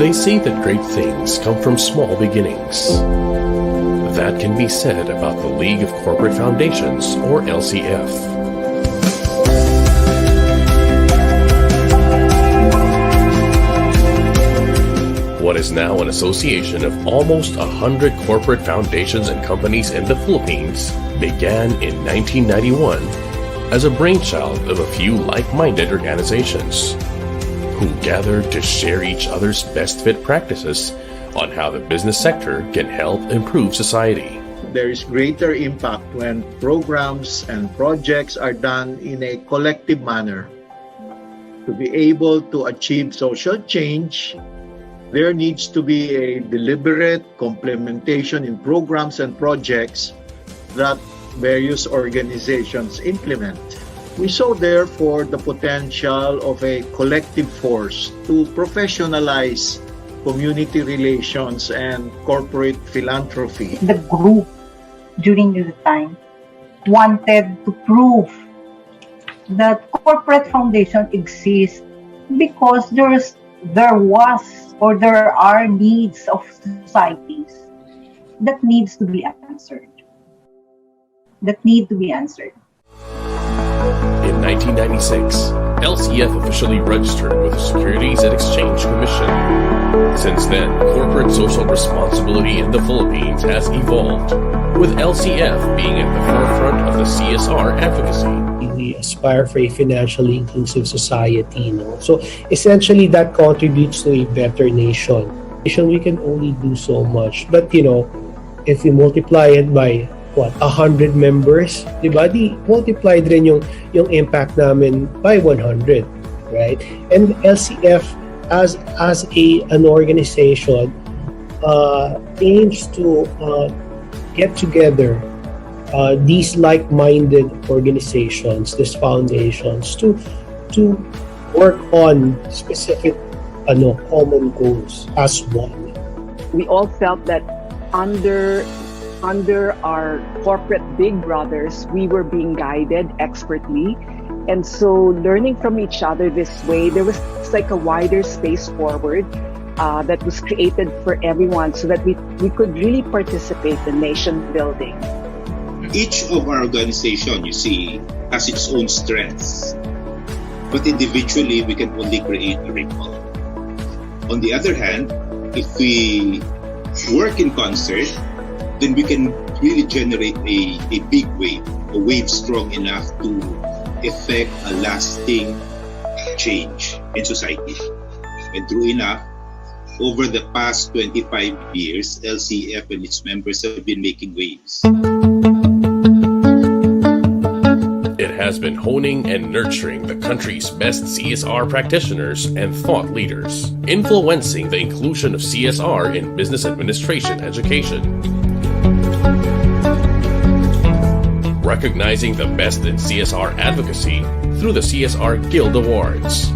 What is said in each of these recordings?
They say that great things come from small beginnings. That can be said about the League of Corporate Foundations, or LCF. What is now an association of almost 100 corporate foundations and companies in the Philippines began in 1991 as a brainchild of a few like-minded organizations who gathered to share each other's best fit practices on how the business sector can help improve society. There is greater impact when programs and projects are done in a collective manner. To be able to achieve social change, there needs to be a deliberate complementation in programs and projects that various organizations implement. We saw therefore the potential of a collective force to professionalize community relations and corporate philanthropy. The group during the time wanted to prove that corporate foundation exists because there are needs of societies that needs to be answered. In 1996, LCF officially registered with the Securities and Exchange Commission. Since then, corporate social responsibility in the Philippines has evolved, with LCF being at the forefront of the CSR advocacy. We aspire for a financially inclusive society. So essentially that contributes to a better nation. We can only do so much. But if we multiply it by 100 members, diba? Di multiplied rin yung impact namin by 100, right? And LCF as an organization aims to get together these like-minded organizations, these foundations, to work on specific common goals as one. We all felt that under our corporate big brothers, we were being guided expertly. And so learning from each other this way, there was like a wider space forward that was created for everyone so that we could really participate in nation building. Each of our organization, you see, has its own strengths. But individually, we can only create a ripple. On the other hand, if we work in concert, then we can really generate a big wave, a wave strong enough to effect a lasting change in society. And true enough, over the past 25 years, LCF and its members have been making waves. It has been honing and nurturing the country's best CSR practitioners and thought leaders, influencing the inclusion of CSR in business administration education, recognizing the best in CSR advocacy through the CSR Guild Awards,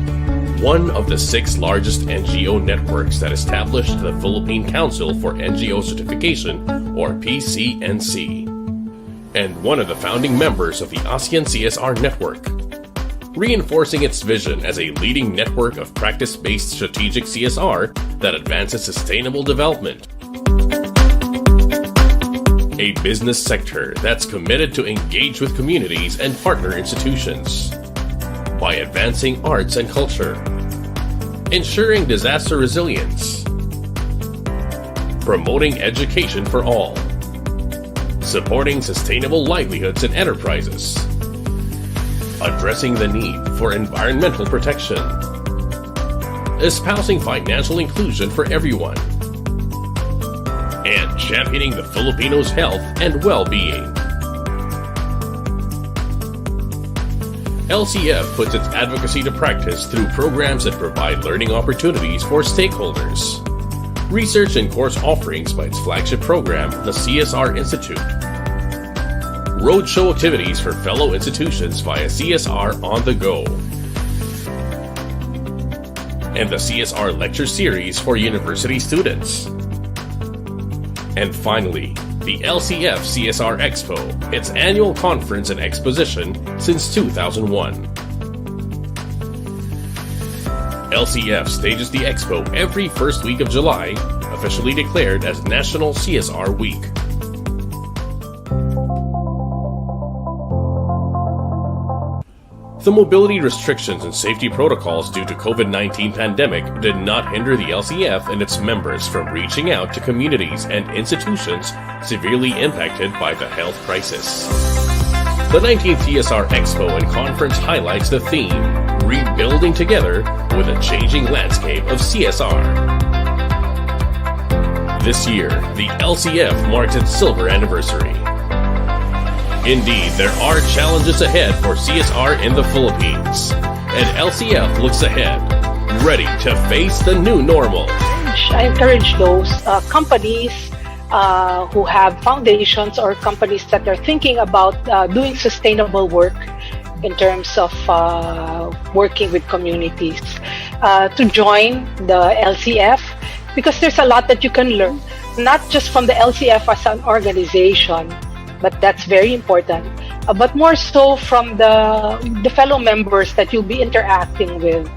one of the 6 largest NGO networks that established the Philippine Council for NGO Certification, or PCNC, and one of the founding members of the ASEAN CSR Network, reinforcing its vision as a leading network of practice-based strategic CSR that advances sustainable development. A business sector that's committed to engage with communities and partner institutions by advancing arts and culture, ensuring disaster resilience, promoting education for all, supporting sustainable livelihoods and enterprises, addressing the need for environmental protection, espousing financial inclusion for everyone, and championing the Filipinos' health and well-being. LCF puts its advocacy to practice through programs that provide learning opportunities for stakeholders, research and course offerings by its flagship program, the CSR Institute, roadshow activities for fellow institutions via CSR On The Go, and the CSR Lecture Series for university students. And finally, the LCF CSR Expo, its annual conference and exposition since 2001. LCF stages the expo every first week of July, officially declared as National CSR Week. The mobility restrictions and safety protocols due to COVID-19 pandemic did not hinder the LCF and its members from reaching out to communities and institutions severely impacted by the health crisis. The 19th CSR Expo and Conference highlights the theme, Rebuilding Together with a Changing Landscape of CSR. This year, the LCF marks its silver anniversary. Indeed, there are challenges ahead for CSR in the Philippines, and LCF looks ahead, ready to face the new normal. I encourage those companies who have foundations or companies that are thinking about doing sustainable work in terms of working with communities to join the LCF, because there's a lot that you can learn, not just from the LCF as an organization, but that's very important, but more so from the fellow members that you'll be interacting with.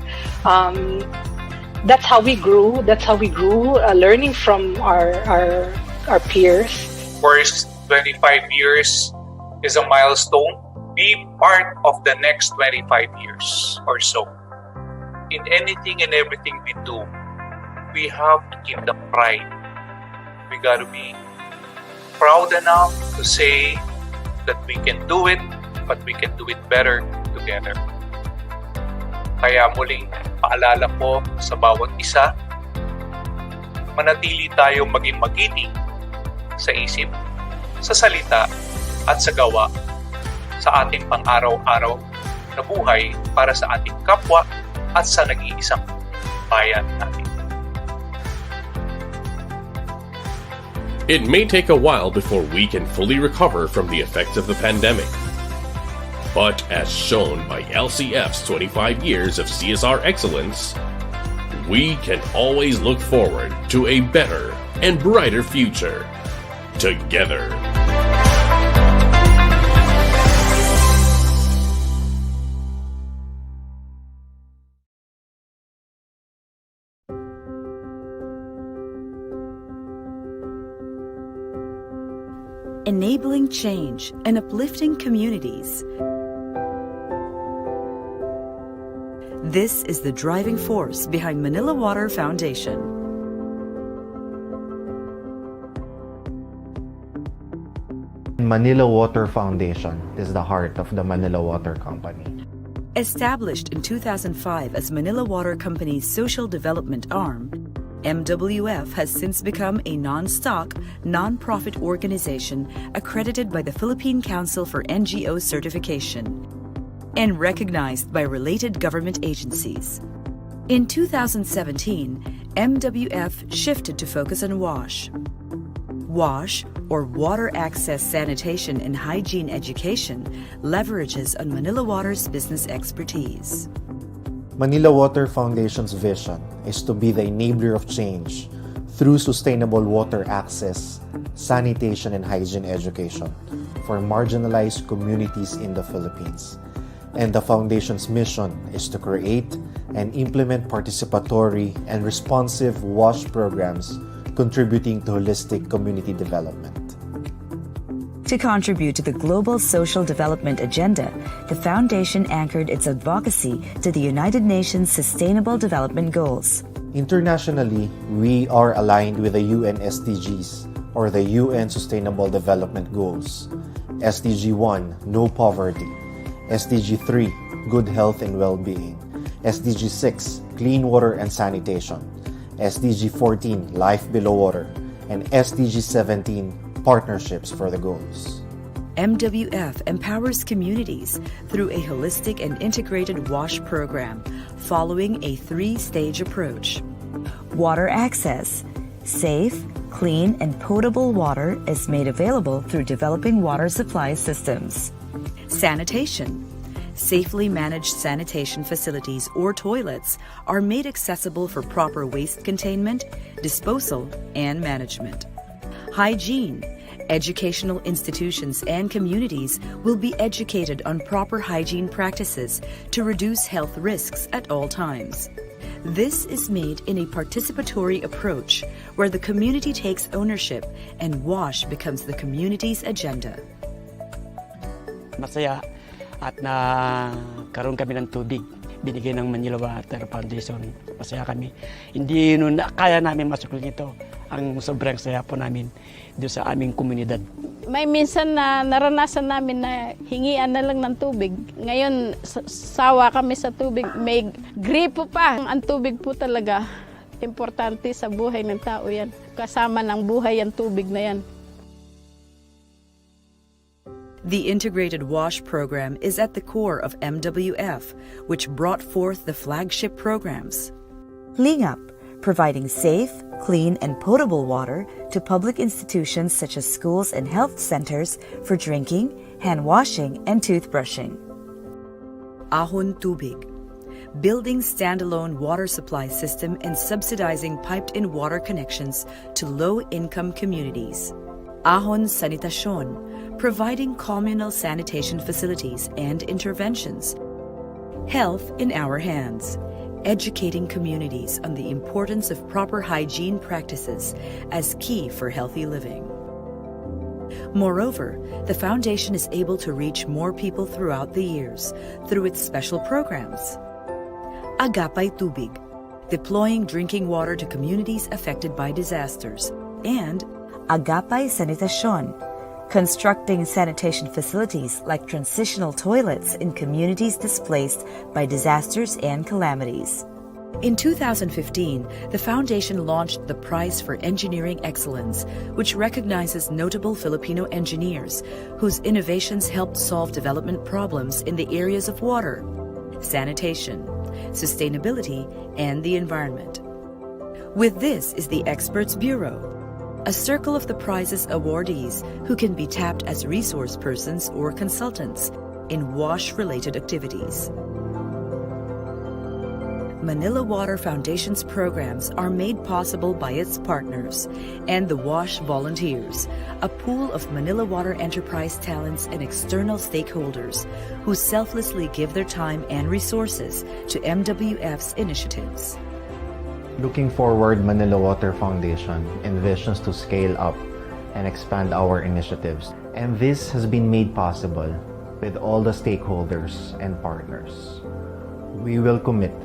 That's how we grew. Learning from our peers. First 25 years is a milestone. Be part of the next 25 years or so. In anything and everything we do, we have to keep the pride. We got to be proud enough to say that we can do it, but we can do it better together. Kaya muling paalala po sa bawat isa, manatili tayong maging magiting sa isip, sa salita, at sa gawa sa ating pang-araw-araw na buhay para sa ating kapwa at sa nag-iisang bayan natin. It may take a while before we can fully recover from the effects of the pandemic. But as shown by LCF's 25 years of CSR excellence, we can always look forward to a better and brighter future together. Enabling change and uplifting communities. This is the driving force behind Manila Water Foundation. Manila Water Foundation is the heart of the Manila Water Company. Established in 2005 as Manila Water Company's social development arm, MWF has since become a non-stock, non-profit organization accredited by the Philippine Council for NGO Certification and recognized by related government agencies. In 2017, MWF shifted to focus on WASH. WASH, or Water Access, Sanitation, and Hygiene Education, leverages on Manila Water's business expertise. Manila Water Foundation's vision is to be the enabler of change through sustainable water access, sanitation, and hygiene education for marginalized communities in the Philippines. And the Foundation's mission is to create and implement participatory and responsive WASH programs contributing to holistic community development. To contribute to the global social development agenda, the Foundation anchored its advocacy to the United Nations Sustainable Development Goals. Internationally, we are aligned with the UN SDGs, or the UN Sustainable Development Goals. SDG 1, No Poverty. SDG 3, Good Health and Well-being. SDG 6, Clean Water and Sanitation. SDG 14, Life Below Water. And SDG 17, Partnerships for the Goals. MWF empowers communities through a holistic and integrated WASH program following a three-stage approach. Water access. Safe, clean, and potable water is made available through developing water supply systems. Sanitation. Safely managed sanitation facilities or toilets are made accessible for proper waste containment, disposal, and management. Hygiene. Educational institutions and communities will be educated on proper hygiene practices to reduce health risks at all times. This is made in a participatory approach where the community takes ownership and WASH becomes the community's agenda. Masaya at karoon kami ng tubig. Binigay ng Manila Water Foundation. Masaya kami. Hindi nun kaya namin masukli nito. Ang sobrang saya po namin doon sa aming komunidad. May minsan na naranasan namin na hingian na lang ng tubig. Ngayon, sawa kami sa tubig. May gripo pa. Ang tubig po talaga, importante sa buhay ng tao yan. Kasama ng buhay ang tubig na yan. The Integrated WASH program is at the core of MWF, which brought forth the flagship programs. Lingap, providing safe, clean, and potable water to public institutions such as schools and health centers for drinking, hand washing, and toothbrushing. Ahon Tubig, building standalone water supply system and subsidizing piped-in water connections to low-income communities. Ahon Sanitasyon, providing communal sanitation facilities and interventions. Health in our hands, educating communities on the importance of proper hygiene practices as key for healthy living. Moreover, the foundation is able to reach more people throughout the years through its special programs. Agapay Tubig, deploying drinking water to communities affected by disasters, and Agapay Sanitasyon, constructing sanitation facilities like transitional toilets in communities displaced by disasters and calamities. In 2015, the Foundation launched the Prize for Engineering Excellence, which recognizes notable Filipino engineers whose innovations helped solve development problems in the areas of water, sanitation, sustainability, and the environment. With this is the Experts Bureau, a circle of the prize's awardees who can be tapped as resource persons or consultants in WASH-related activities. Manila Water Foundation's programs are made possible by its partners and the WASH volunteers, a pool of Manila Water enterprise talents and external stakeholders who selflessly give their time and resources to MWF's initiatives. Looking forward, Manila Water Foundation envisions to scale up and expand our initiatives. And this has been made possible with all the stakeholders and partners. We will commit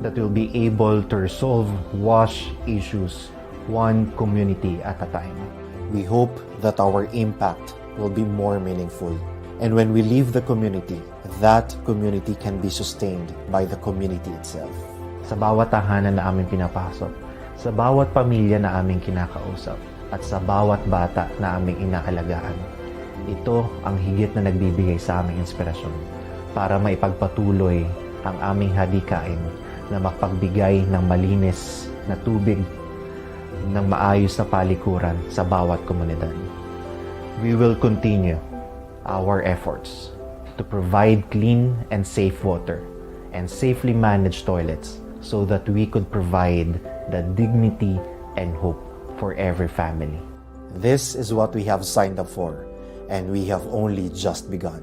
that we'll be able to resolve WASH issues one community at a time. We hope that our impact will be more meaningful. And when we leave the community, that community can be sustained by the community itself. Sa bawat tahanan na aming pinapasok, sa bawat pamilya na aming kinakausap, at sa bawat bata na aming inaalagaan, ito ang higit na nagbibigay sa aming inspirasyon para maipagpatuloy ang aming hadikain na mapagbigay ng malinis na tubig, ng maayos na palikuran sa bawat komunidad. We will continue our efforts to provide clean and safe water and safely manage toilets so that we could provide the dignity and hope for every family. This is what we have signed up for, and we have only just begun.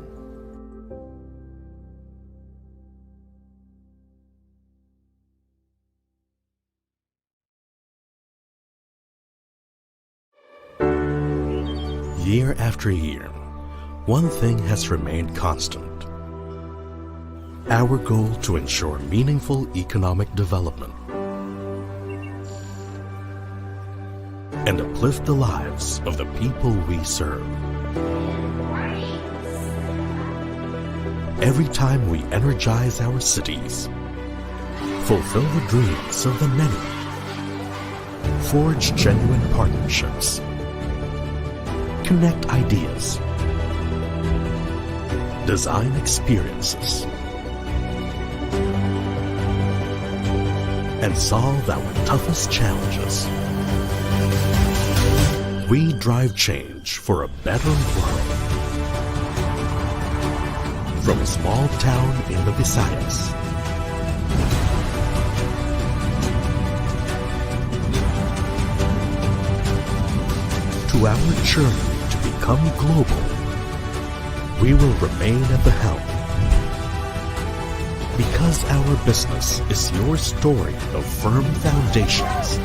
Year after year, one thing has remained constant. Our goal to ensure meaningful economic development and uplift the lives of the people we serve. Every time we energize our cities, fulfill the dreams of the many, forge genuine partnerships, connect ideas, design experiences, and solve our toughest challenges. We drive change for a better world. From a small town in the Visayas to our journey to become global, we will remain at the helm, Because our business is your story of firm foundations,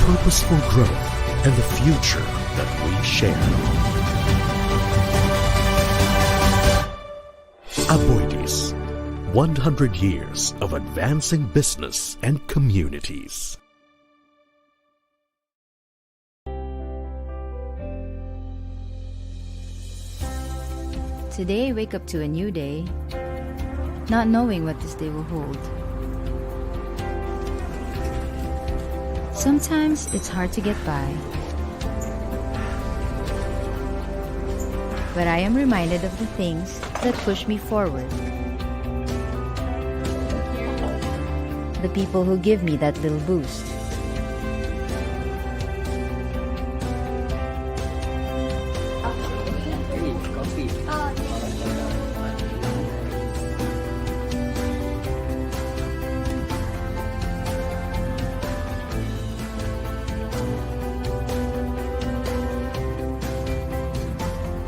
purposeful growth, and the future that we share. Aboitiz, 100 years of advancing business and communities. Today I wake up to a new day, not knowing what this day will hold. Sometimes it's hard to get by, but I am reminded of the things that push me forward. The people who give me that little boost.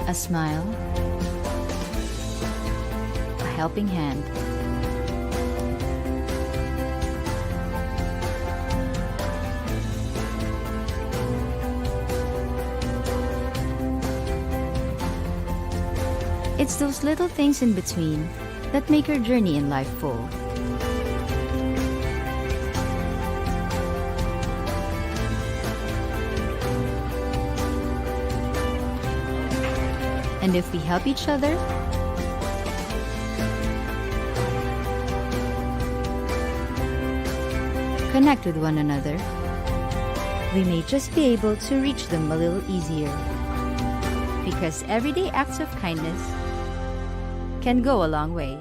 A smile, a helping hand, it's those little things in between that make your journey in life full. And if we help each other, connect with one another, we may just be able to reach them a little easier. Because everyday acts of kindness can go a long way.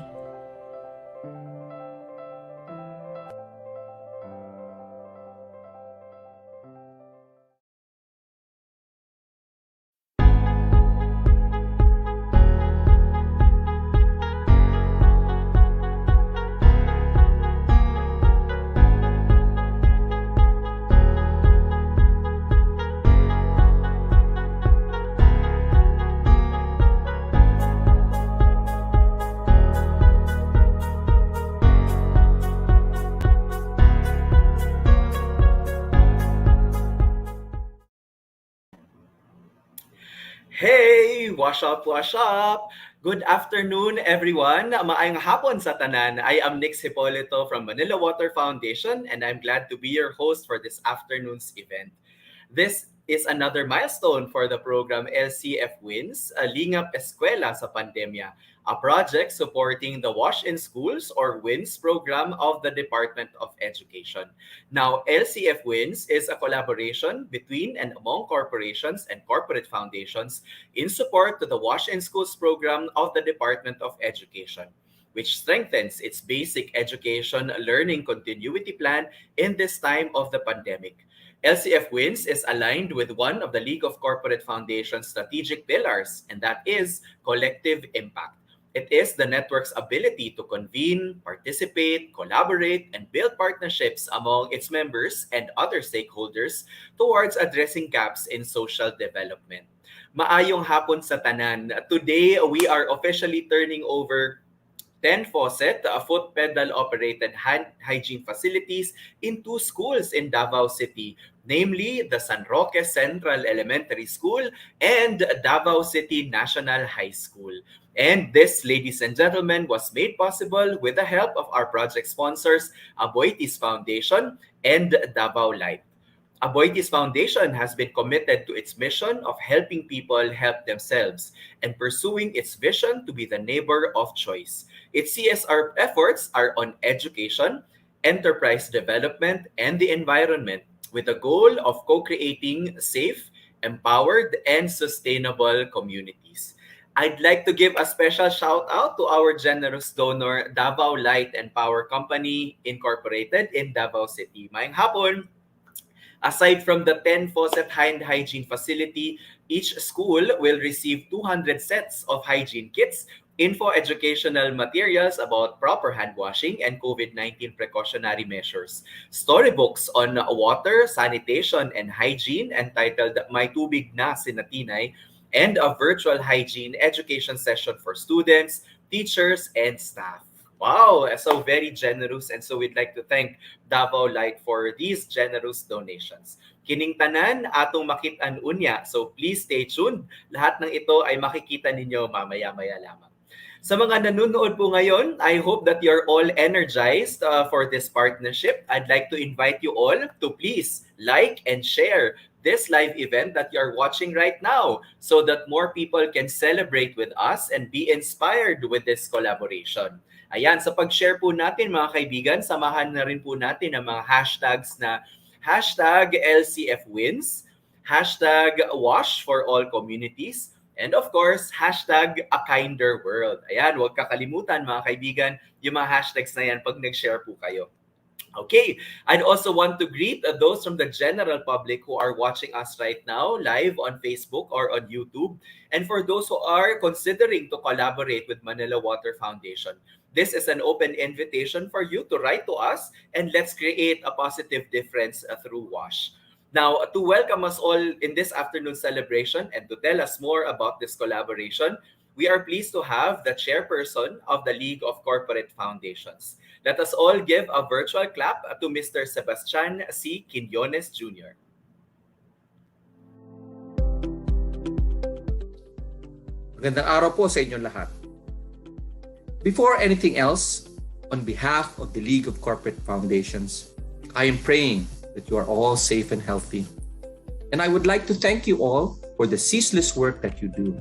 Hey! Wash up, wash up! Good afternoon, everyone. Maayong hapon sa tanan. I am Nix Hipolito from Manila Water Foundation, and I'm glad to be your host for this afternoon's event. This is another milestone for the program LCFWinS, Lingap Eskwela sa Pandemya, a project supporting the Wash in Schools or WINS program of the Department of Education. Now, LCFWinS is a collaboration between and among corporations and corporate foundations in support to the Wash in Schools program of the Department of Education, which strengthens its basic education learning continuity plan in this time of the pandemic. LCFWinS is aligned with one of the League of Corporate Foundation's strategic pillars, and that is collective impact. It is the network's ability to convene, participate, collaborate, and build partnerships among its members and other stakeholders towards addressing gaps in social development. Maayong hapon sa tanan. Today, we are officially turning over 10 faucet, foot pedal operated hand hygiene facilities in 2 schools in Davao City, namely the San Roque Central Elementary School and Davao City National High School. And this, ladies and gentlemen, was made possible with the help of our project sponsors, Aboitiz Foundation and Davao Light. Aboitiz Foundation has been committed to its mission of helping people help themselves and pursuing its vision to be the neighbor of choice. Its CSR efforts are on education, enterprise development, and the environment, with the goal of co-creating safe, empowered, and sustainable communities. I'd like to give a special shout out to our generous donor, Davao Light and Power Company Incorporated in Davao City. Maayong hapon! Aside from the 10 faucet hand hygiene facility, each school will receive 200 sets of hygiene kits, info educational materials about proper hand washing and COVID-19 precautionary measures, storybooks on water, sanitation, and hygiene entitled May Tubig Na Sinatinay, and a virtual hygiene education session for students, teachers, and staff. Wow, so very generous, and so we'd like to thank Davao Light for these generous donations. Kining tanan atong makit-an unya, so please stay tuned. Lahat ng ito ay makikita ninyo mamaya-maya lamang. Sa mga nanonood po ngayon, I hope that you're all energized for this partnership. I'd like to invite you all to please like and share this live event that you're watching right now so that more people can celebrate with us and be inspired with this collaboration. Ayan, sa pag-share po natin mga kaibigan, samahan na rin po natin ang mga hashtags na #LCFWinS, #WASH for all communities, and of course, #A-Kinder-World. Ayan, huwag kakalimutan mga kaibigan, yung mga hashtags na yan pag nag-share po kayo. Okay, I'd also want to greet those from the general public who are watching us right now live on Facebook or on YouTube. And for those who are considering to collaborate with Manila Water Foundation, this is an open invitation for you to write to us and let's create a positive difference through WASH. Now, to welcome us all in this afternoon celebration and to tell us more about this collaboration, we are pleased to have the chairperson of the League of Corporate Foundations. Let us all give a virtual clap to Mr. Sebastian C. Quinones Jr. Magandang araw po sa inyong lahat. Before anything else, on behalf of the League of Corporate Foundations, I am praying that you are all safe and healthy. And I would like to thank you all for the ceaseless work that you do.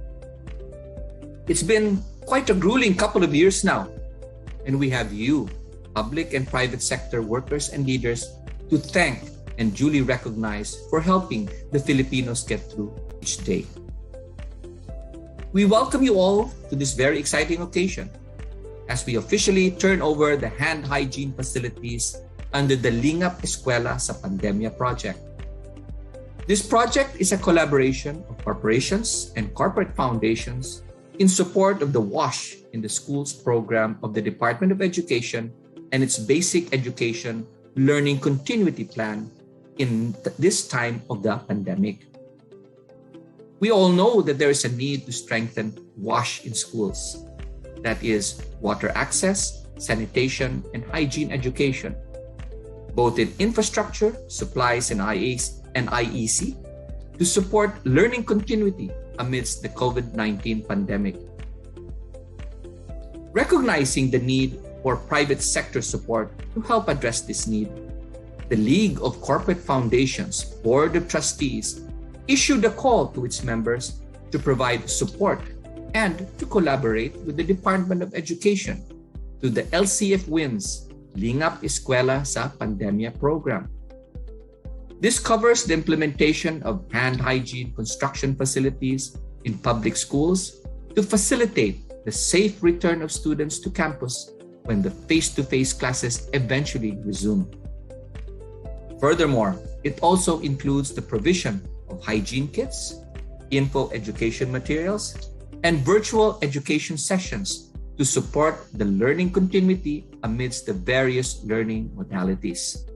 It's been quite a grueling couple of years now, and we have you, public and private sector workers and leaders, to thank and duly recognize for helping the Filipinos get through each day. We welcome you all to this very exciting occasion as we officially turn over the hand hygiene facilities under the Lingap Eskwela sa Pandemya project. This project is a collaboration of corporations and corporate foundations in support of the WASH in the Schools program of the Department of Education and its Basic Education Learning Continuity Plan in this time of the pandemic. We all know that there is a need to strengthen WASH in schools. That is, water access, sanitation, and hygiene education, both in infrastructure, supplies, and IEC, to support learning continuity amidst the COVID-19 pandemic. Recognizing the need for private sector support to help address this need, the League of Corporate Foundations Board of Trustees issued a call to its members to provide support and to collaborate with the Department of Education to the LCFWinS Lingap Eskwela sa Pandemya program. This covers the implementation of hand hygiene construction facilities in public schools to facilitate the safe return of students to campus when the face-to-face classes eventually resume. Furthermore, it also includes the provision of hygiene kits, info education materials, and virtual education sessions to support the learning continuity amidst the various learning modalities.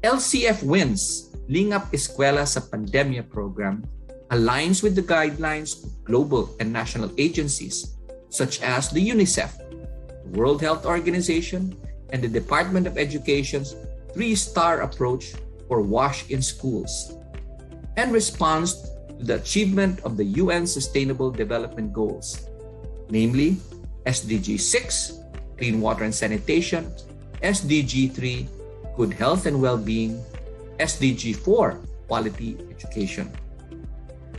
LCFWinS Lingap Eskwela sa Pandemya program aligns with the guidelines of global and national agencies such as the UNICEF, the World Health Organization, and the Department of Education's 3-star approach for WASH in schools, and responds to the achievement of the UN Sustainable Development Goals, namely SDG 6, Clean Water and Sanitation, SDG 3, Good Health and Well-Being, SDG 4, Quality Education.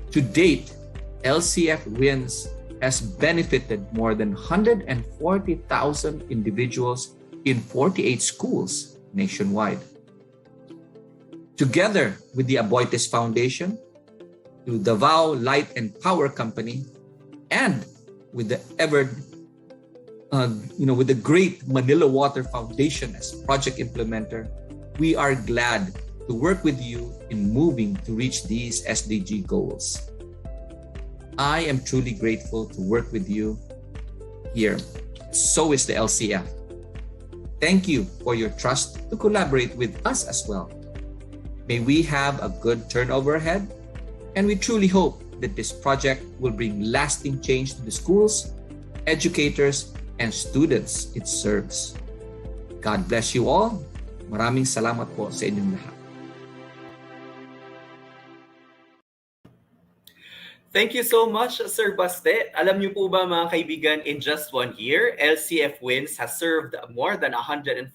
To date, LCFWinS has benefited more than 140,000 individuals in 48 schools nationwide. Together with the Aboitiz Foundation, the Davao Light and Power Company, and with the with the great Manila Water Foundation as project implementer, we are glad to work with you in moving to reach these SDG goals. I am truly grateful to work with you here. So is the LCF. Thank you for your trust to collaborate with us as well. May we have a good turnover ahead, and we truly hope that this project will bring lasting change to the schools educators, and students it serves. God bless you all. Maraming salamat po sa inyong lahat. Thank you so much, Sir Baste. Alam niyo po ba mga kaibigan, in just 1 year, LCFWinS has served more than 140,000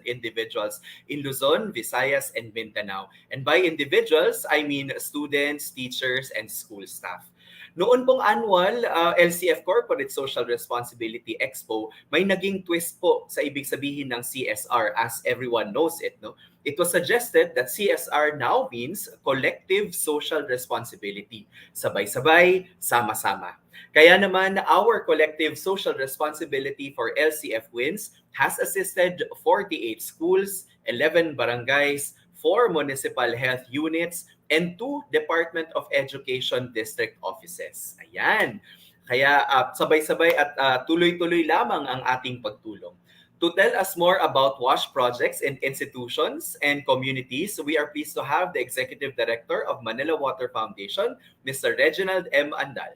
individuals in Luzon, Visayas, and Mindanao. And by individuals, I mean students, teachers, and school staff. Noon pong annual LCF Corporate Social Responsibility Expo, may naging twist po sa ibig sabihin ng CSR as everyone knows it. No? It was suggested that CSR now means collective social responsibility. Sabay-sabay, sama-sama. Kaya naman, our collective social responsibility for LCFWinS has assisted 48 schools, 11 barangays, 4 municipal health units, and 2 Department of Education district offices. Ayan. Kaya sabay-sabay at tuloy-tuloy lamang ang ating pagtulong. To tell us more about WASH projects in institutions and communities, we are pleased to have the Executive Director of Manila Water Foundation, Mr. Reginald M. Andal.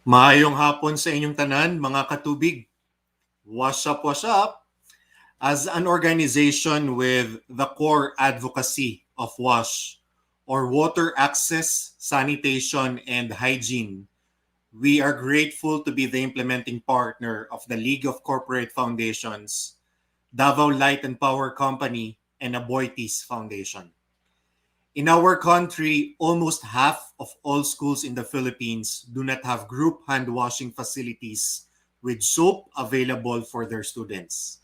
Maayong hapon sa inyong tanan, mga katubig. Wash up, wash up. As an organization with the core advocacy of WASH, or water access, sanitation, and hygiene, we are grateful to be the implementing partner of the League of Corporate Foundations, Davao Light and Power Company, and Aboitiz Foundation. In our country, almost half of all schools in the Philippines do not have group hand washing facilities with soap available for their students.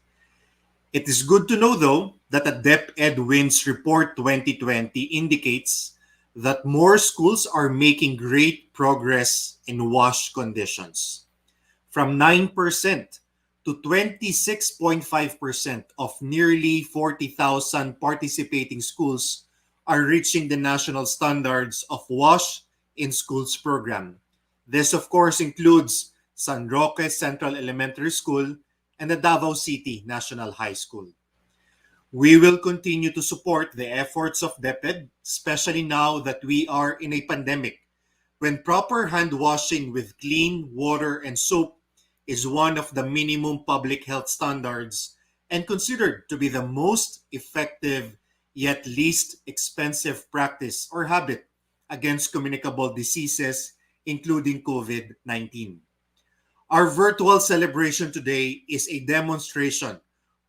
It is good to know, though, that the LCFWinS Report 2020 indicates that more schools are making great progress in WASH conditions. From 9% to 26.5% of nearly 40,000 participating schools are reaching the national standards of WASH in Schools program. This, of course, includes San Roque Central Elementary School and the Davao City National High School. We will continue to support the efforts of DepEd, especially now that we are in a pandemic, when proper hand washing with clean water and soap is one of the minimum public health standards and considered to be the most effective yet least expensive practice or habit against communicable diseases, including COVID-19. Our virtual celebration today is a demonstration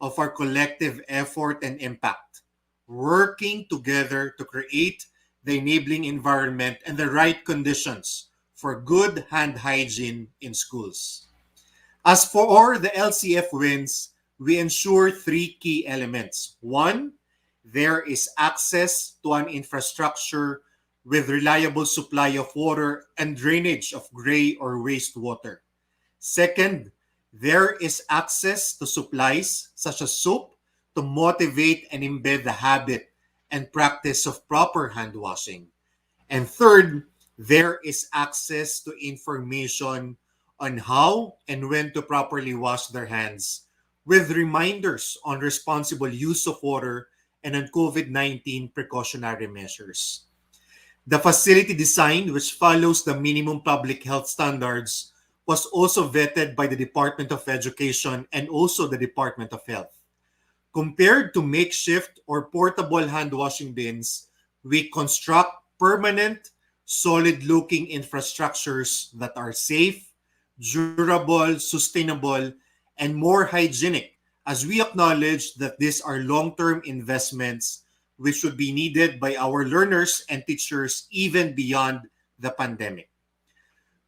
of our collective effort and impact, working together to create the enabling environment and the right conditions for good hand hygiene in schools. As for the LCFWinS, we ensure 3 key elements. 1, there is access to an infrastructure with reliable supply of water and drainage of gray or wastewater. Second, there is access to supplies such as soap to motivate and embed the habit and practice of proper hand washing. And third, there is access to information on how and when to properly wash their hands, with reminders on responsible use of water and on COVID-19 precautionary measures. The facility design, which follows the minimum public health standards, was also vetted by the Department of Education and also the Department of Health. Compared to makeshift or portable hand washing bins, we construct permanent, solid-looking infrastructures that are safe, durable, sustainable, and more hygienic, as we acknowledge that these are long-term investments which would be needed by our learners and teachers even beyond the pandemic.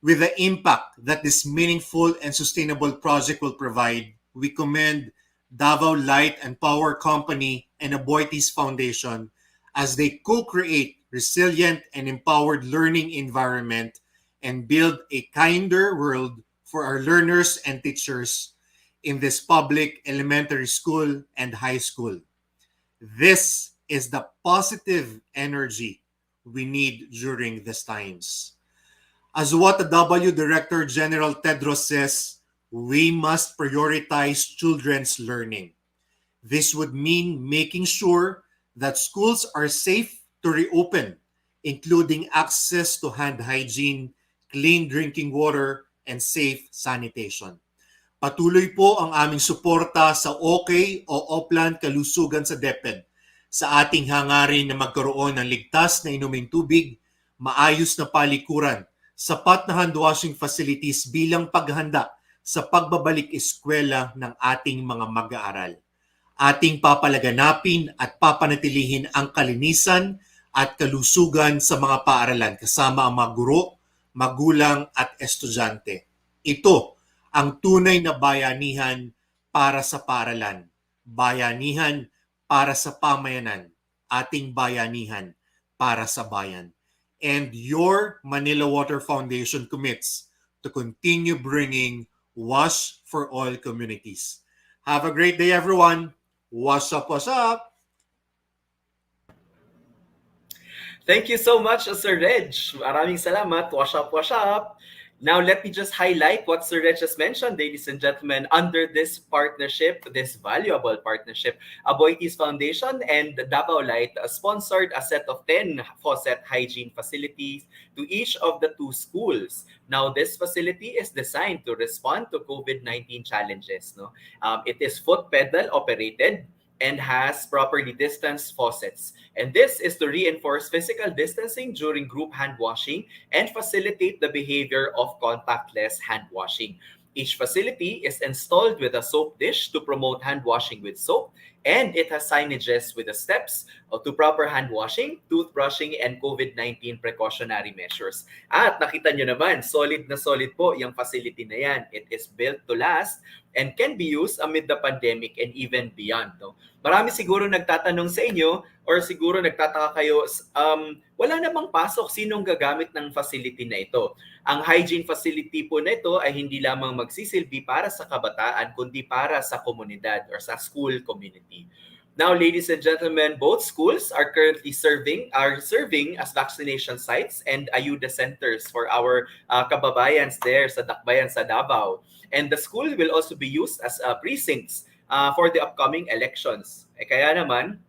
With the impact that this meaningful and sustainable project will provide, we commend Davao Light and Power Company and Aboitiz Foundation as they co-create resilient and empowered learning environment and build a kinder world for our learners and teachers in this public elementary school and high school. This is the positive energy we need during these times. As what the W Director General Tedros says, we must prioritize children's learning. This would mean making sure that schools are safe to reopen, including access to hand hygiene, clean drinking water, and safe sanitation. Patuloy po ang aming suporta sa OK o Oplan Kalusugan sa DepEd sa ating hangarin na magkaroon ng ligtas na inuming tubig, maayos na palikuran, sapat na handwashing facilities bilang paghanda sa pagbabalik eskwela ng ating mga mag-aaral. Ating papalaganapin at papanatilihin ang kalinisan at kalusugan sa mga paaralan kasama ang mga guro, magulang at estudyante. Ito ang tunay na bayanihan para sa paaralan, bayanihan para sa pamayanan, ating bayanihan para sa bayan. And your Manila Water Foundation commits to continue bringing WASH for all communities. Have a great day, everyone. Wash up, wash up. Thank you so much, Sir Reg. Maraming salamat. Wash up, wash up. Now, let me just highlight what Sir Reg just mentioned, ladies and gentlemen. Under this partnership, this valuable partnership, Aboitiz Foundation and Davao Light sponsored a set of 10 faucet hygiene facilities to each of the 2 schools. Now, this facility is designed to respond to COVID-19 challenges. No, it is foot pedal operated and has properly distanced faucets. And this is to reinforce physical distancing during group hand washing and facilitate the behavior of contactless hand washing. Each facility is installed with a soap dish to promote hand washing with soap, and it has signages with the steps to proper hand washing, toothbrushing, and COVID-19 precautionary measures. At nakita nyo naman, solid na solid po yung facility na yan. It is built to last and can be used amid the pandemic and even beyond. No? Marami siguro nagtatanong sa inyo or siguro nagtataka kayo, wala namang pasok, sinong gagamit ng facility na ito? Ang hygiene facility po na ito ay hindi lamang magsisilbi para sa kabataan, kundi para sa komunidad or sa school community. Now, ladies and gentlemen, both schools are currently serving as vaccination sites and ayuda centers for our kababayans there sa Dakbayan sa Davao. And the school will also be used as precincts for the upcoming elections. Kaya naman,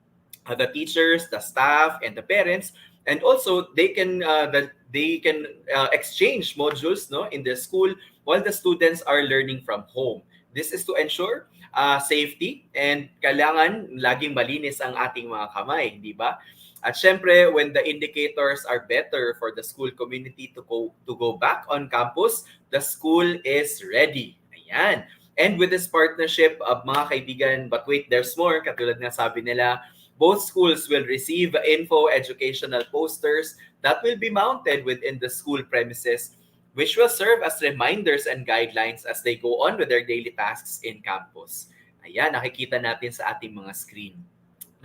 the teachers, the staff, and the parents, and also they can exchange modules in the school while the students are learning from home. This is to ensure safety, and kailangan laging malinis ang ating mga kamay, di ba? At syempre, when the indicators are better for the school community to go back on campus, the school is ready. Ayan. And with this partnership, mga kaibigan, but wait, there's more. Katulad nga sabi nila, both schools will receive info educational posters that will be mounted within the school premises, which will serve as reminders and guidelines as they go on with their daily tasks in campus. Ayan, nakikita natin sa ating mga screen.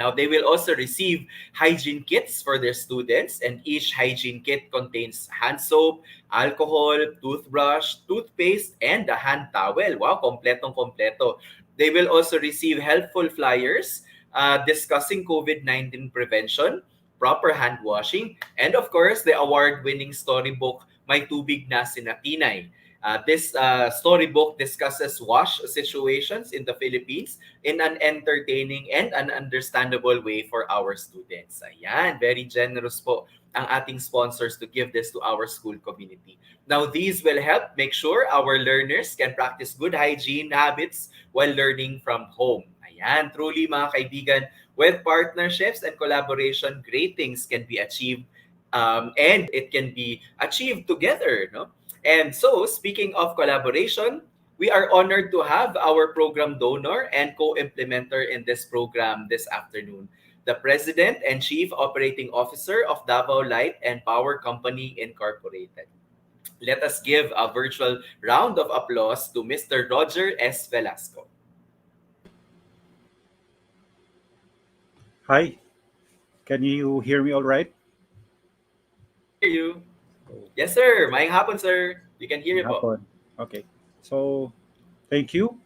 Now, they will also receive hygiene kits for their students, and each hygiene kit contains hand soap, alcohol, toothbrush, toothpaste, and a hand towel. Wow, kompletong-kompleto. They will also receive helpful flyers discussing COVID-19 prevention, proper hand washing, and of course, the award-winning storybook, May Tubig Na Sinatinay. This storybook discusses WASH situations in the Philippines in an entertaining and an understandable way for our students. Ayan, very generous po ang ating sponsors to give this to our school community. Now, these will help make sure our learners can practice good hygiene habits while learning from home. Ayan, truly mga kaibigan, with partnerships and collaboration, great things can be achieved, and it can be achieved together, no? And so, speaking of collaboration, we are honored to have our program donor and co-implementer in this program this afternoon, the President and Chief Operating Officer of Davao Light and Power Company Incorporated. Let us give a virtual round of applause to Mr. Roger S. Velasco. Hi, can you hear me all right? Hear you. Yes, sir. Maayong hapon, sir. You can hear me po. Okay. So, thank you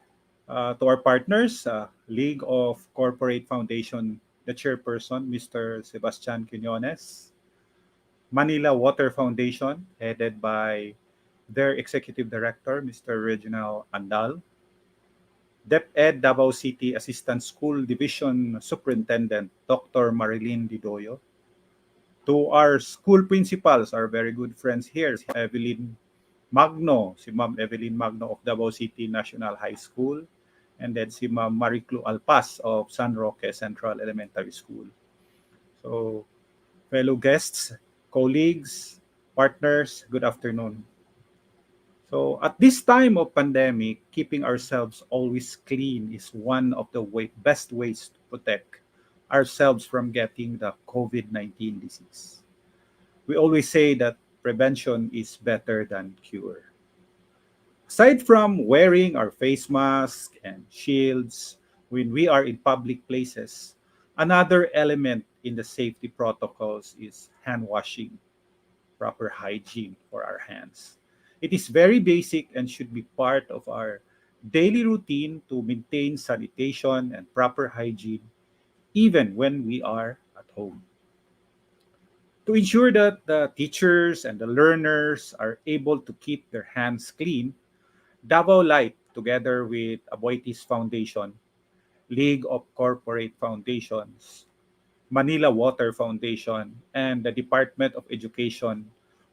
to our partners, League of Corporate Foundation, the chairperson, Mr. Sebastian Quinones, Manila Water Foundation, headed by their executive director, Mr. Reginald Andal, DepEd Davao City Assistant School Division Superintendent, Dr. Marilyn Didoyo, to our school principals, our very good friends here, Evelyn Magno, si Ma'am Evelyn Magno of Davao City National High School, and then si Ma'am Mariclu Alpas of San Roque Central Elementary School. So, fellow guests, colleagues, partners, good afternoon. So, at this time of pandemic, keeping ourselves always clean is one of the best ways to protect ourselves from getting the COVID-19 disease. We always say that prevention is better than cure. Aside from wearing our face mask and shields when we are in public places, another element in the safety protocols is hand washing, proper hygiene for our hands. It is very basic and should be part of our daily routine to maintain sanitation and proper hygiene even when we are at home. To ensure that the teachers and the learners are able to keep their hands clean, Davao Light, together with Aboitiz Foundation, League of Corporate Foundations, Manila Water Foundation, and the Department of Education,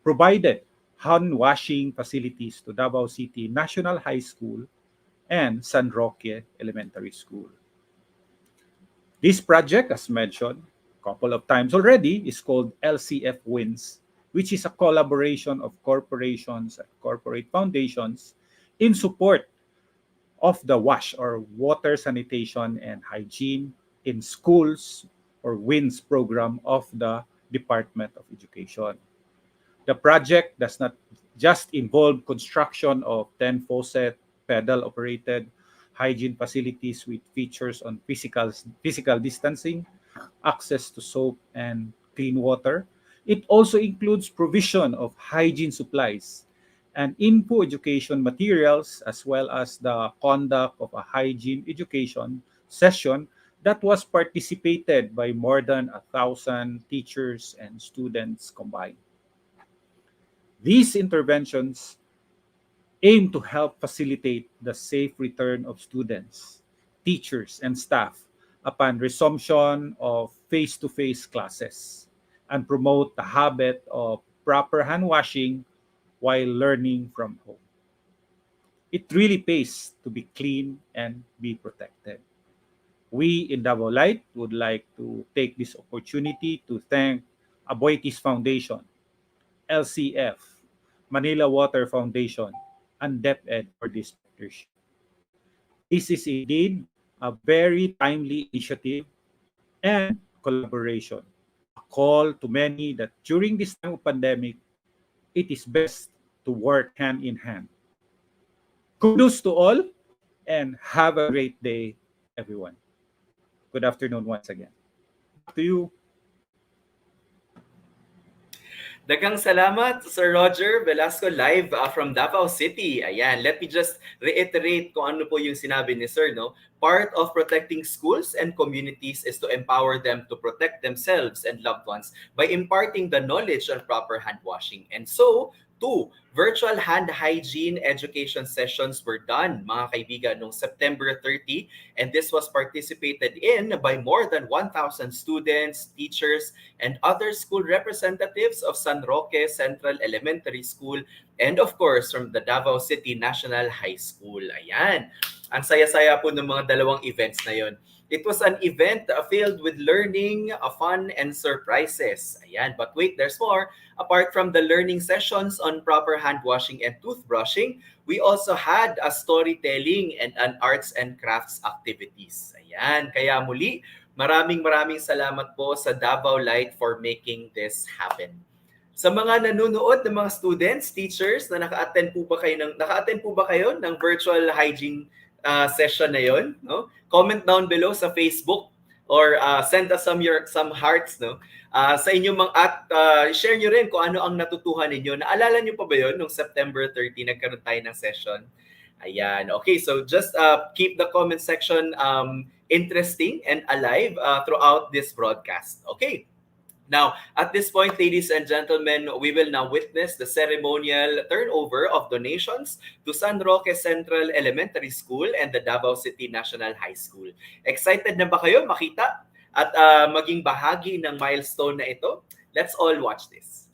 provided hand washing facilities to Davao City National High School and San Roque Elementary School. This project, as mentioned a couple of times already, is called LCFWinS, which is a collaboration of corporations and corporate foundations in support of the WASH, or Water Sanitation and Hygiene in Schools, or WINS program of the Department of Education. The project does not just involve construction of 10 faucet, pedal-operated hygiene facilities with features on physical distancing, access to soap and clean water. It also includes provision of hygiene supplies and info education materials, as well as the conduct of a hygiene education session that was participated by more than 1,000 teachers and students combined. These interventions aim to help facilitate the safe return of students, teachers, and staff upon resumption of face-to-face classes, and promote the habit of proper hand washing while learning from home. It really pays to be clean and be protected. We in Davao Light would like to take this opportunity to thank Aboitiz Foundation, LCF, Manila Water Foundation, and DepEd for this partnership. This is indeed a very timely initiative and collaboration. A call to many that during this time of pandemic, it is best to work hand in hand. Kudos to all, and have a great day, everyone. Good afternoon once again. Back to you. Daghang salamat, Sir Roger Velasco, live from Davao City. Ayan, let me just reiterate kung ano po yung sinabi ni Sir, no? Part of protecting schools and communities is to empower them to protect themselves and loved ones by imparting the knowledge on proper hand washing. And so, 2, virtual hand hygiene education sessions were done, mga kaibigan, noong September 30, and this was participated in by more than 1,000 students, teachers, and other school representatives of San Roque Central Elementary School, and of course, from the Davao City National High School. Ayan. Ang saya-saya po ng mga dalawang events na yon. It was an event filled with learning, fun, and surprises. Ayan. But wait, there's more. Apart from the learning sessions on proper hand washing and toothbrushing, we also had a storytelling and an arts and crafts activities. Ayan. Kaya muli, maraming salamat po sa Davao Light for making this happen. Sa mga nanonood ng mga students, teachers na naka-attend po ba kayo ng virtual hygiene session na yon, no? Comment down below sa Facebook or send us some hearts, no? Sa inyong share nyo rin kung ano ang natutuhan ninyo. Naalala nyo pa ba yon nung September 30 nagkaroon tayo ng session? Ayan. Okay, so just keep the comment section interesting and alive throughout this broadcast. Okay. Now, at this point, ladies and gentlemen, we will now witness the ceremonial turnover of donations to San Roque Central Elementary School and the Davao City National High School. Excited na ba kayo makita at maging bahagi ng milestone na ito? Let's all watch this.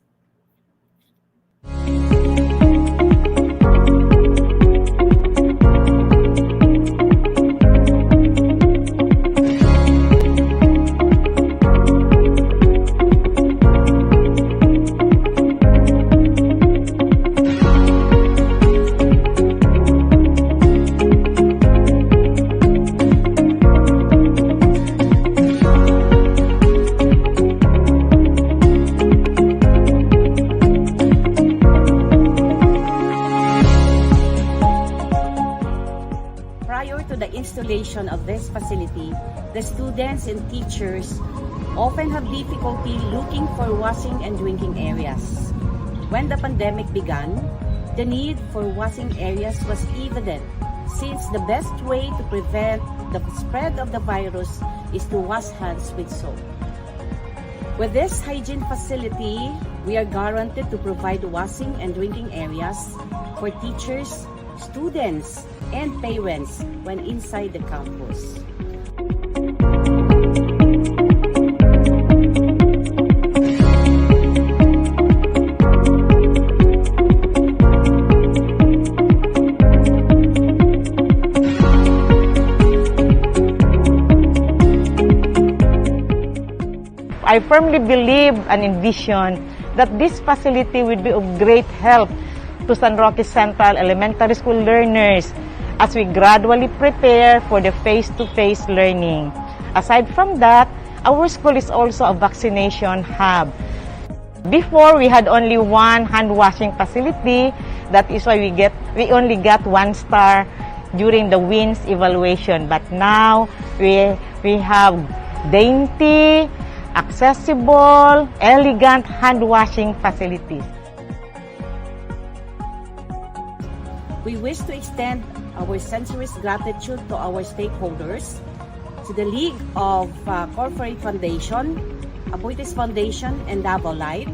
to the installation of this facility, the students and teachers often have difficulty looking for washing and drinking areas. When the pandemic began, the need for washing areas was evident, since the best way to prevent the spread of the virus is to wash hands with soap. With this hygiene facility, we are guaranteed to provide washing and drinking areas for teachers, students, and parents when inside the campus. I firmly believe and envision that this facility will be of great help to San Roque Central Elementary School learners as we gradually prepare for the face-to-face learning. Aside from that, our school is also a vaccination hub. Before, we had only one hand washing facility. That is why we only got 1 star during the WINS evaluation. But now we have dainty, accessible, elegant hand washing facilities. We wish to extend our sincerest gratitude to our stakeholders, to the League of Corporate Foundation, Abuites Foundation, and Davao Light,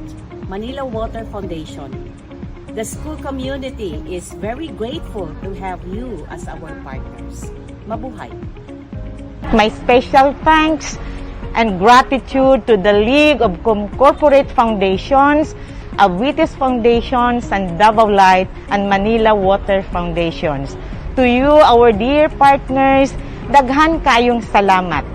Manila Water Foundation. The school community is very grateful to have you as our partners. Mabuhay! My special thanks and gratitude to the League of Corporate Foundations, Abuites Foundations, and Davao Light and Manila Water Foundations. To you, our dear partners, daghan kayong salamat.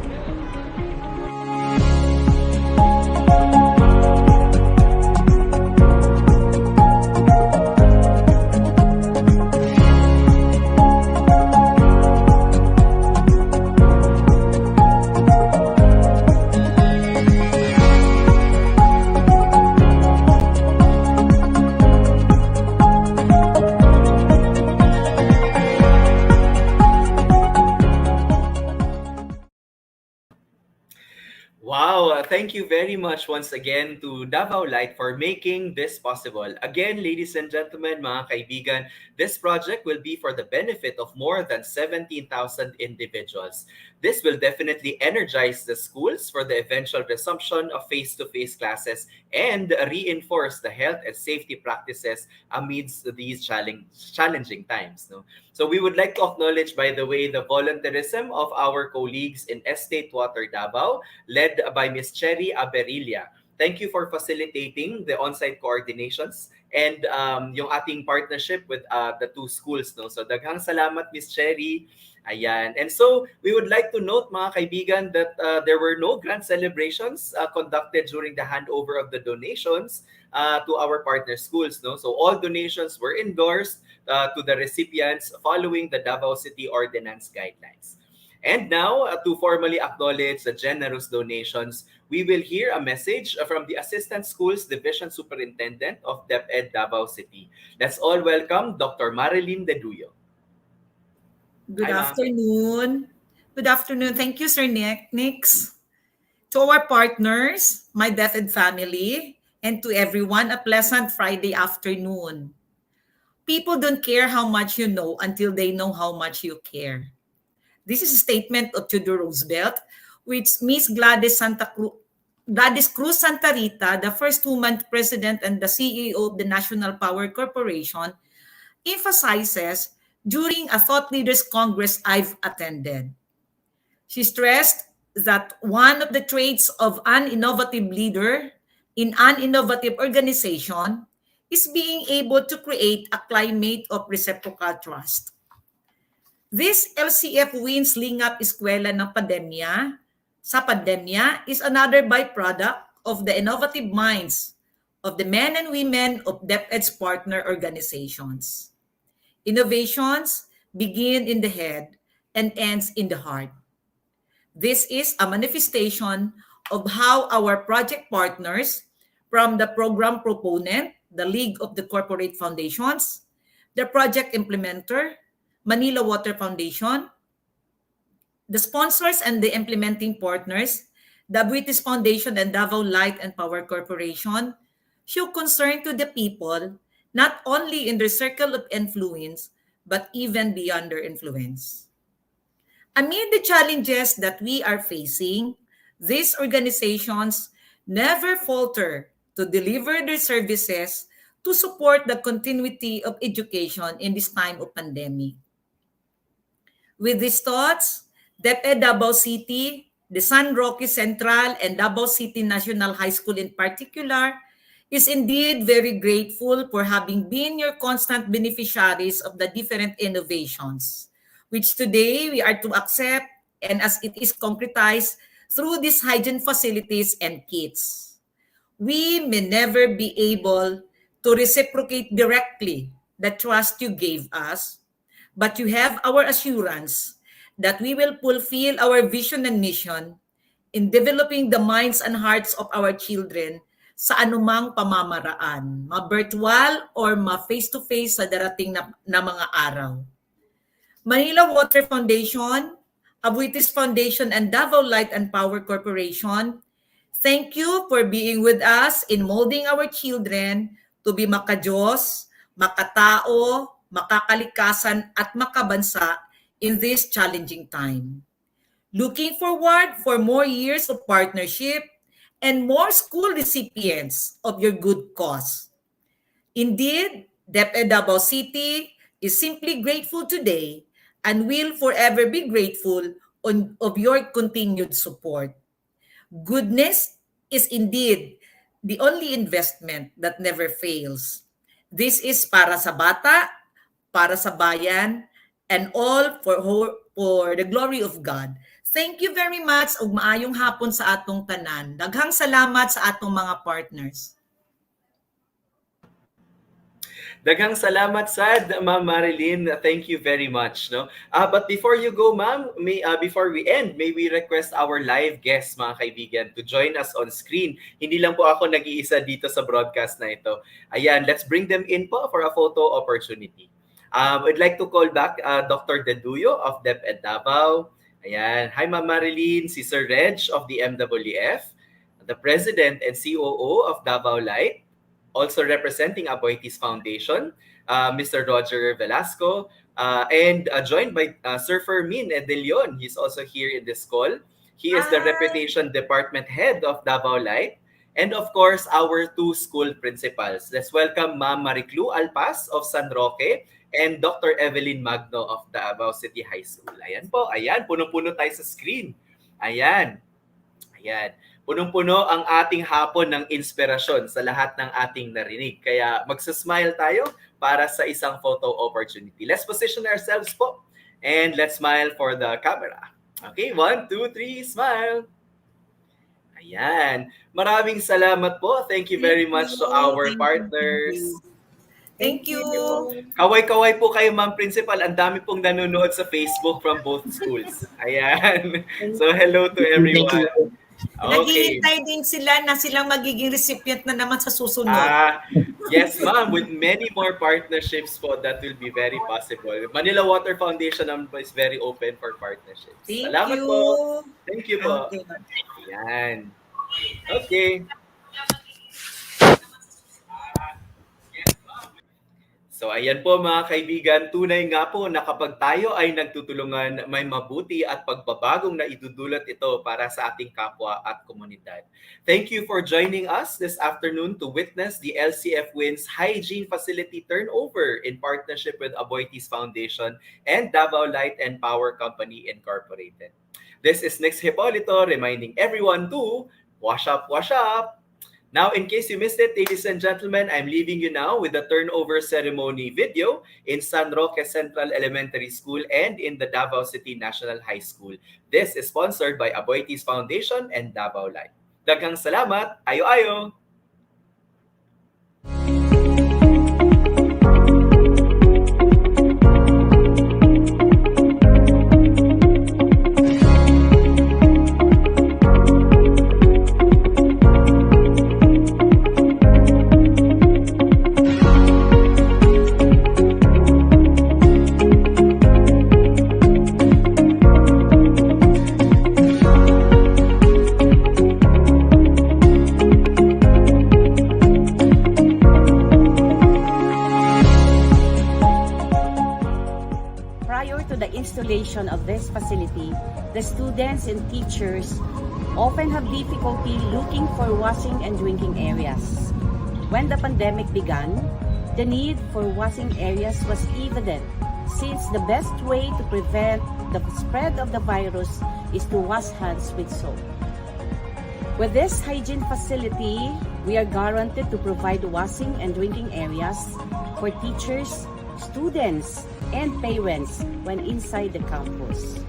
Wow, thank you very much once again to Davao Light for making this possible. Again, ladies and gentlemen, mga kaibigan, this project will be for the benefit of more than 17,000 individuals. This will definitely energize the schools for the eventual resumption of face-to-face classes and reinforce the health and safety practices amidst these challenging times. No? So we would like to acknowledge, by the way, the volunteerism of our colleagues in Estate Water Davao, led by Ms. Cherry Aberilla. Thank you for facilitating the on-site coordinations and yung ating partnership with the two schools. No? So daghang salamat, Ms. Cherry. Ayan. And so we would like to note, mga kaibigan, that there were no grand celebrations conducted during the handover of the donations to our partner schools. No? So all donations were endorsed to the recipients following the Davao City Ordinance guidelines. And now, to formally acknowledge the generous donations, we will hear a message from the Assistant Schools Division Superintendent of DepEd Davao City. Let's all welcome Dr. Marilyn Deduyo. Good afternoon. Good afternoon. Thank you, Sir Nix. To our partners, my DepEd family, and to everyone, a pleasant Friday afternoon. People don't care how much you know until they know how much you care. This is a statement of Theodore Roosevelt, which Miss Gladys Cruz Santa Rita, the first woman president and the CEO of the National Power Corporation, emphasizes during a Thought Leaders Congress I've attended. She stressed that one of the traits of an innovative leader in an innovative organization is being able to create a climate of reciprocal trust. This LCFWinS Lingap Eskwela ng Pandemya, sa Pandemya, is another byproduct of the innovative minds of the men and women of DepEd's partner organizations. Innovations begin in the head and ends in the heart. This is a manifestation of how our project partners, from the program proponent, the League of the Corporate Foundations, the project implementer, Manila Water Foundation, The sponsors and the implementing partners, the British Foundation and Davao Light and Power Corporation, show concern to the people, not only in their circle of influence, but even beyond their influence. Amid the challenges that we are facing, these organizations never falter to deliver their services to support the continuity of education in this time of pandemic. With these thoughts, DepEd Davao City, the San Roque Central, and Davao City National High School in particular, is indeed very grateful for having been your constant beneficiaries of the different innovations, which today we are to accept and as it is concretized through these hygiene facilities and kits. We may never be able to reciprocate directly the trust you gave us, but you have our assurance that we will fulfill our vision and mission in developing the minds and hearts of our children sa anumang pamamaraan, ma-virtual or ma-face-to-face sa darating na mga araw. Manila Water Foundation, Abuitis Foundation, and Davao Light and Power Corporation, thank you for being with us in molding our children to be makajos, makatao, makakalikasan, at makabansa in this challenging time. Looking forward for more years of partnership and more school recipients of your good cause. Indeed, DepEd Davao City is simply grateful today and will forever be grateful of your continued support. Goodness is indeed the only investment that never fails. This is para sa bata, para sa bayan, and all for the glory of God. Thank you very much ug maayong hapon sa atong tanan. Daghang salamat sa atong mga partners. Daghang salamat sad, Ma'am Marilyn. Thank you very much. No? But before you go, Ma'am, before we end, may we request our live guests, mga kaibigan, to join us on screen. Hindi lang po ako nag-iisa dito sa broadcast na ito. Ayan, let's bring them in po for a photo opportunity. I'd like to call back Dr. Deduyo of DepEd Davao. Ayan. Hi, Ma'am Marilyn, si Sir Reg of the MWF, the President and COO of Davao Light, also representing Aboitiz Foundation, Mr. Roger Velasco, and joined by Sir Fermin De Leon. He's also here in this call. He is the Reputation Department Head of Davao Light, and of course, our two school principals. Let's welcome Ma'am Mariclu Alpas of San Roque and Dr. Evelyn Magno of Davao City High School. Ayan po, ayan, punong-puno tayo sa screen. Ayan, ayan. Punong-puno ang ating hapon ng inspirasyon sa lahat ng ating narinig. Kaya magsasmile tayo para sa isang photo opportunity. Let's position ourselves po and let's smile for the camera. Okay, 1, 2, 3, smile. Ayan. Maraming salamat po. Thank you very much to our partners. Thank you. Kaway-kaway po kayo, Ma'am Principal. Ang dami pong nanonood sa Facebook from both schools. Ayan. So, hello to everyone. Okay. Naghihintay din sila na silang magiging recipient na naman sa susunod. Yes, ma'am. With many more partnerships po, that will be very possible. Manila Water Foundation is very open for partnerships. Salamat po. Thank you po. Okay. Ayan. Okay. So ayan po mga kaibigan, tunay nga po na kapag tayo ay nagtutulungan, may mabuti at pagbabagong na idudulot ito para sa ating kapwa at komunidad. Thank you for joining us this afternoon to witness the LCFWinS Hygiene Facility turnover in partnership with Aboitiz Foundation and Davao Light and Power Company Incorporated. This is Nix Hipolito reminding everyone to wash up, wash up! Now, in case you missed it, ladies and gentlemen, I'm leaving you now with the turnover ceremony video in San Roque Central Elementary School and in the Davao City National High School. This is sponsored by Aboitiz Foundation and Davao Light. Daghang salamat! Ayo-ayo! prior to the installation of this facility, the students and teachers often have difficulty looking for washing and drinking areas. When the pandemic began, the need for washing areas was evident, since the best way to prevent the spread of the virus is to wash hands with soap. With this hygiene facility, we are guaranteed to provide washing and drinking areas for teachers, students, and parents when inside the campus.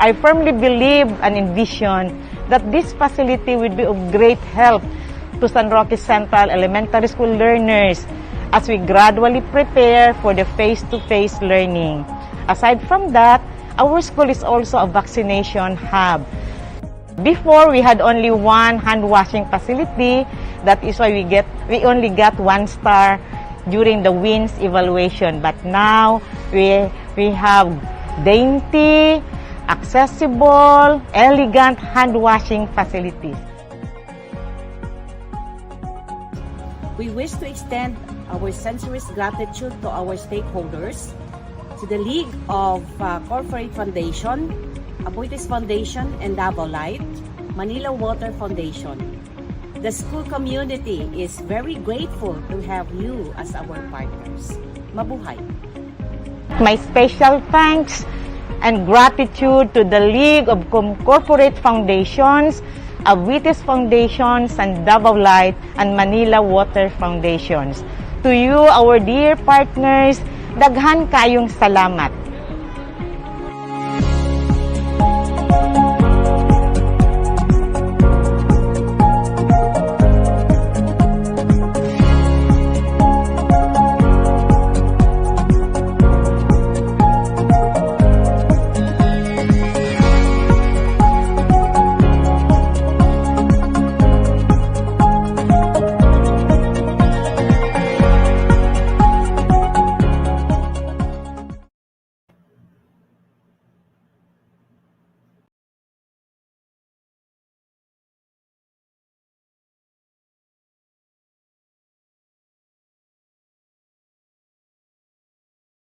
I firmly believe and envision that this facility will be of great help to San Roque Central Elementary School learners as we gradually prepare for the face-to-face learning. Aside from that, our school is also a vaccination hub. Before, we had only one hand washing facility. That is why we only got 1 star during the WINS evaluation. But now, we have dainty, accessible, elegant hand-washing facilities. We wish to extend our sincerest gratitude to our stakeholders, to the League of Corporate Foundation, Abuites Foundation, and Davao Light, Manila Water Foundation. The school community is very grateful to have you as our partners. Mabuhay! My special thanks and gratitude to the League of Corporate Foundations, Abuites Foundations, and Davao Light and Manila Water Foundations. To you, our dear partners, daghan kayong salamat.